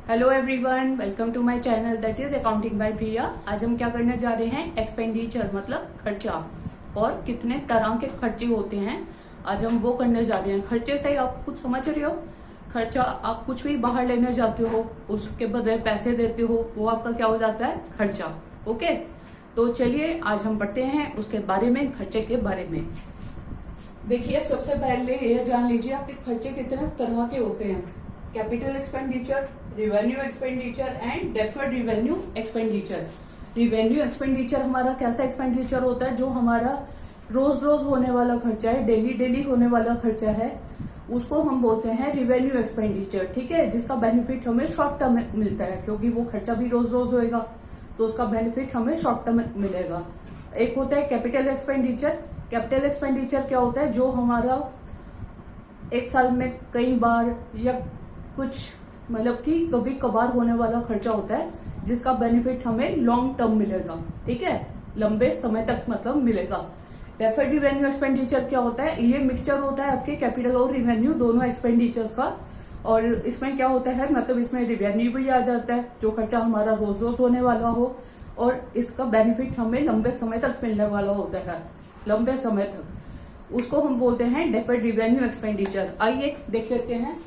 Hello everyone, welcome to my channel that is accounting by Priya. आज हम क्या करने जा रहे हैं, एक्सपेंडिचर मतलब खर्चा और कितने तरह के खर्चे होते हैं आज हम वो करने जा रहे हैं। खर्चे से आप कुछ समझ रहे हो, खर्चा आप कुछ भी बाहर लेने जाते हो उसके बदले पैसे देते हो, वो आपका क्या हो जाता है, खर्चा। ओके, तो चलिए आज हम पढ़ते हैं उसके बारे में, खर्चे के बारे में। देखिए, सबसे पहले ये जान लीजिए आपके खर्चे कितने तरह के होते हैं। Capital expenditure, revenue expenditure and deferred revenue expenditure. Revenue expenditure हमारा कैसा एक्सपेंडिचर होता है, जो हमारा रोज रोज होने वाला खर्चा है, डेली होने वाला खर्चा है, उसको हम बोलते हैं रिवेन्यू एक्सपेंडिचर। ठीक है, जिसका बेनिफिट हमें शॉर्ट टर्म मिलता है, क्योंकि वो खर्चा भी रोज रोज होएगा तो उसका बेनिफिट हमें शॉर्ट टर्म मिलेगा। एक होता है कैपिटल एक्सपेंडिचर। कैपिटल एक्सपेंडिचर क्या होता है, जो हमारा एक साल में कई बार या कुछ मतलब कि कभी कभार होने वाला खर्चा होता है, जिसका बेनिफिट हमें लॉन्ग टर्म मिलेगा। ठीक है, लंबे समय तक मतलब मिलेगा। डेफर्ड रिवेन्यू एक्सपेंडिचर क्या होता है, ये मिक्सचर होता है आपके कैपिटल और रिवेन्यू दोनों एक्सपेंडिचर्स का। और इसमें क्या होता है, मतलब इसमें रिवेन्यू भी आ जाता है, जो खर्चा हमारा रोज रोज होने वाला हो, और इसका बेनिफिट हमें लंबे समय तक मिलने वाला होता है, लंबे समय तक। उसको हम बोलते हैं डेफर्ड रिवेन्यू एक्सपेंडिचर। आइए देख लेते हैं।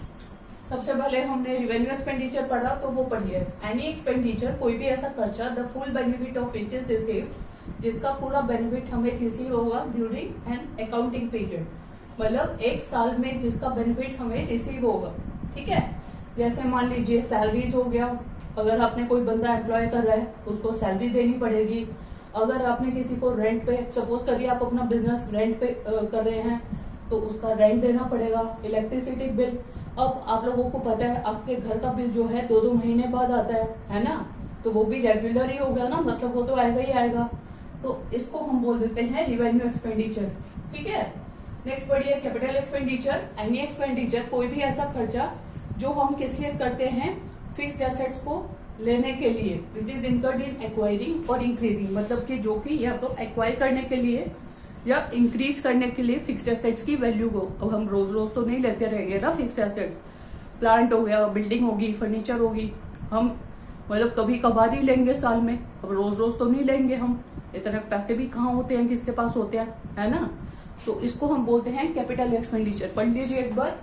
सबसे पहले हमने रिवेन्यू एक्सपेंडिचर पढ़ा, तो वो पढ़िए। एनी एक्सपेंडिचर, कोई भी ऐसा खर्चा, the full benefit of which is received, जिसका पूरा बेनिफिट हमें रिसीव होगा ड्यूरिंग एन अकाउंटिंग पीरियड, मतलब एक साल में जिसका बेनिफिट हमें रिसीव होगा। ठीक है, जैसे मान लीजिए सैलरीज हो गया, अगर आपने कोई बंदा एम्प्लॉय कर रहा है उसको सैलरी देनी पड़ेगी। अगर आपने किसी को रेंट पे, सपोज करिए आप अपना बिजनेस रेंट पे कर रहे हैं, तो उसका रेंट देना पड़ेगा। इलेक्ट्रिसिटी बिल, अब आप लोगों को पता है आपके घर का बिल जो है 2-2 महीने बाद आता है ना, तो वो भी रेगुलर ही हो गया ना, मतलब वो तो आएगा ही आएगा। तो इसको हम बोल देते हैं रिवेन्यू एक्सपेंडिचर। ठीक है, नेक्स्ट बढ़िए कैपिटल एक्सपेंडिचर। एनी एक्सपेंडिचर, कोई भी ऐसा खर्चा जो हम किस लिए करते हैं, फिक्स्ड एसेट्स को लेने के लिए, विच इज इनकर्ड इन एक्वायरिंग और इंक्रीजिंग, मतलब कि जो कि या तो एक्वायर करने के लिए या इंक्रीज करने के लिए फिक्स्ड एसेट्स की वैल्यू को। अब हम रोज रोज तो नहीं लेते रहेंगे ना फिक्स्ड एसेट्स, प्लांट हो गया, बिल्डिंग होगी, फर्नीचर होगी, हम मतलब कभी कभार ही लेंगे साल में, अब रोज रोज तो नहीं लेंगे हम, इतने पैसे भी कहाँ होते हैं, किसके पास होते हैं, है ना। तो इसको हम बोलते हैं कैपिटल एक्सपेंडिचर। पढ़ लीजिए एक बार।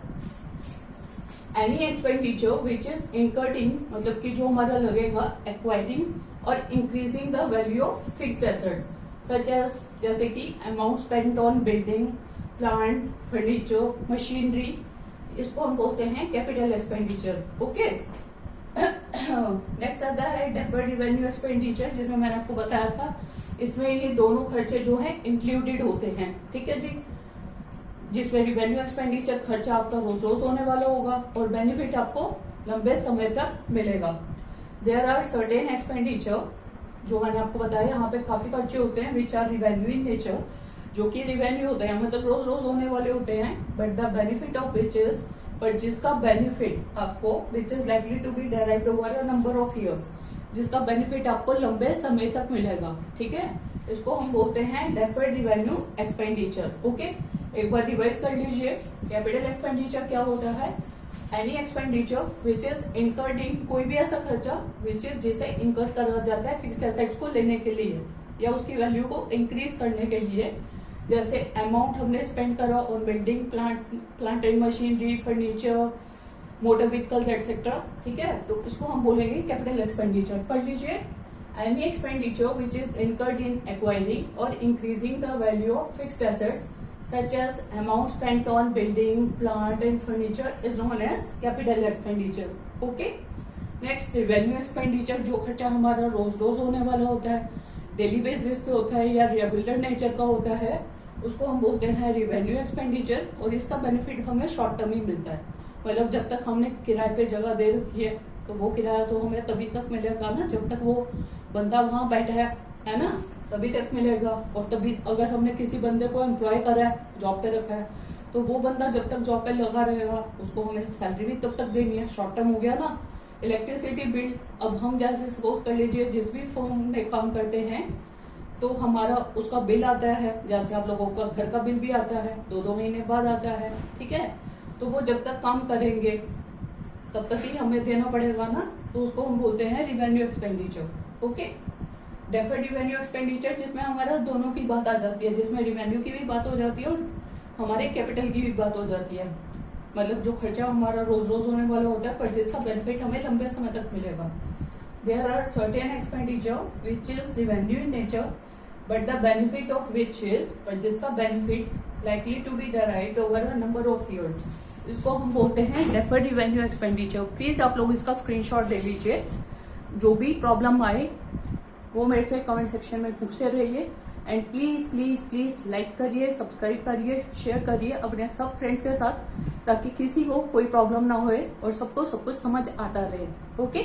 Any expenditure which is incurred in, मतलब कि जो हमारा लगेगा एक्वायरिंग और increasing the value of fixed assets, such as, जैसे कि amount spent on building, plant, furniture, machinery, इसको हम बोलते हैं कैपिटल एक्सपेंडिचर। ओके, नेक्स्ट आता है डेफर्ड रिवेन्यू एक्सपेंडिचर, जिसमें मैंने आपको बताया था, इसमें ये दोनों खर्चे जो हैं इंक्लूडेड होते हैं। ठीक है जी, जिसमें रिवेन्यू एक्सपेंडिचर खर्चा आपका रोज रोज होने वाला होगा और बेनिफिट आपको लंबे समय तक मिलेगा। देयर आर सर्टेन एक्सपेंडिचर, जो मैंने आपको बताया, यहाँ पे काफी खर्चे होते हैं, which are revenue in nature, जो कि रिवेन्यू होते हैं, मतलब रोज रोज होने वाले होते हैं, but the benefit of which is, पर जिसका बेनिफिट आपको, which is likely to be derived over a number of years, जिसका बेनिफिट आपको लंबे समय तक मिलेगा। ठीक है, इसको हम बोलते हैं डेफर्ड रिवेन्यू एक्सपेंडिचर। ओके, एक बार रिवाइज कर लीजिए। कैपिटल एक्सपेंडिचर क्या होता है, any expenditure which is incurred इन, कोई भी ऐसा खर्चा विच इज, जिसे इनकर्ड करा जाता है फिक्स्ड एसेट्स को लेने के लिए या उसकी वैल्यू को इंक्रीज करने के लिए, जैसे अमाउंट हमने स्पेंड करा on building, plant and machinery, furniture, motor vehicles etcetera. ठीक है, तो इसको हम बोलेंगे कैपिटल एक्सपेंडिचर। पढ़ लीजिए। Any expenditure which is incurred in acquiring और increasing the value of fixed assets such as amount spent on building, plant and furniture is known as capital expenditure. Okay, next revenue expenditure, जो खर्चा हमारा रोज रोज होने वाला होता है, daily basis पे होता है या रेगुलर नेचर का होता है, उसको हम बोलते हैं रिवेन्यू एक्सपेंडिचर, और इसका बेनिफिट हमें शॉर्ट टर्म ही मिलता है, मतलब जब तक हमने किराए पे जगह दे रखी है तो वो किराया तो हमें तभी तक मिलेगा ना, जब तक वो बंदा वहां बैठा है ना, तभी तक मिलेगा। और तभी अगर हमने किसी बंदे को एम्प्लॉय करा है, जॉब पे रखा है, तो वो बंदा जब तक जॉब पे लगा रहेगा उसको हमें सैलरी भी तब तक देनी है, शॉर्ट टर्म हो गया ना। इलेक्ट्रिसिटी बिल, अब हम जैसे सपोज कर लीजिए जिस भी फर्म में काम करते हैं तो हमारा उसका बिल आता है, जैसे आप लोगों का घर का बिल भी आता है, 2-2 महीने बाद आता है। ठीक है, तो वो जब तक काम करेंगे तब तक ही हमें देना पड़ेगा ना, तो उसको हम बोलते हैं revenue expenditure. Okay, deferred revenue expenditure जिसमें हमारा दोनों की बात आ जाती है, जिसमें रिवेन्यू की भी बात हो जाती है और हमारे कैपिटल की भी बात हो जाती है। मतलब जो खर्चा हमारा रोज रोज होने वाला होता है पर जिसका बेनिफिट हमें लंबे समय तक मिलेगा। There are certain expenditure which is revenue in nature but the benefit of which is, पर जिसका benefit likely to be derived over a number of years, इसको हम बोलते हैं डेफर्ड रिवेन्यू एक्सपेंडिचर। प्लीज आप लोग इसका स्क्रीनशॉट ले लीजिए। जो भी प्रॉब्लम आए वो मेरे से कमेंट सेक्शन में पूछते रहिए and please please please like करिए, सब्सक्राइब करिए, शेयर करिए अपने सब फ्रेंड्स के साथ, ताकि किसी को कोई प्रॉब्लम ना होए और सबको सब कुछ समझ आता रहे। ओके।